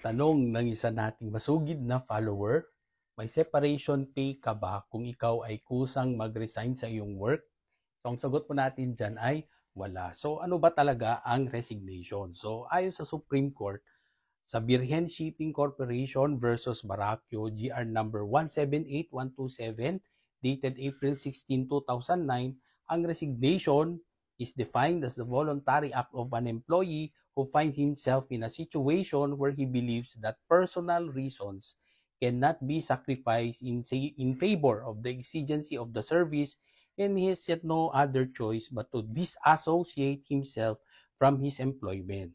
Tanong ng isa nating masugid na follower, may separation pay ka ba kung ikaw ay kusang mag-resign sa iyong work? So ang sagot po natin dyan ay wala. So ano ba talaga ang resignation? So ayon sa Supreme Court, sa Birhen Shipping Corporation versus Barakyo GR number 178127 dated April 16, 2009, ang resignation is defined as the voluntary act of an employee who finds himself in a situation where he believes that personal reasons cannot be sacrificed in favor of the exigency of the service, and he has yet no other choice but to disassociate himself from his employment.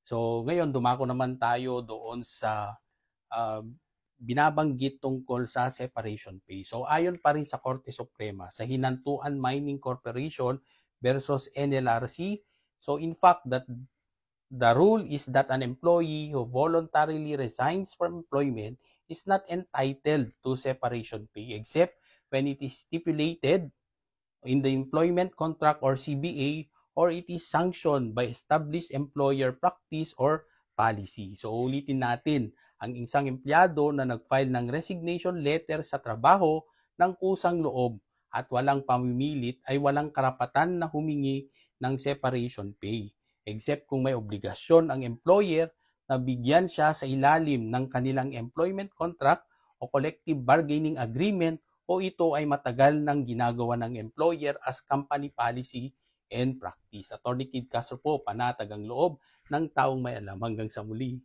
So ngayon dumako naman tayo doon sa uh, binabanggit tungkol sa separation pay. So ayon pa rin sa Korte Suprema, sa Hinantuan Mining Corporation versus NLRC, so in fact that the rule is that an employee who voluntarily resigns from employment is not entitled to separation pay except when it is stipulated in the employment contract or CBA, or it is sanctioned by established employer practice or policy. So ulitin natin, ang isang empleyado na nag-file ng resignation letter sa trabaho ng kusang loob at walang pamimilit ay walang karapatan na humingi ng separation pay, except kung may obligasyon ang employer na bigyan siya sa ilalim ng kanilang employment contract o collective bargaining agreement, o ito ay matagal nang ginagawa ng employer as company policy and practice. Attorney Kid Castro po, panatag ang loob ng taong may alam. Hanggang sa muli.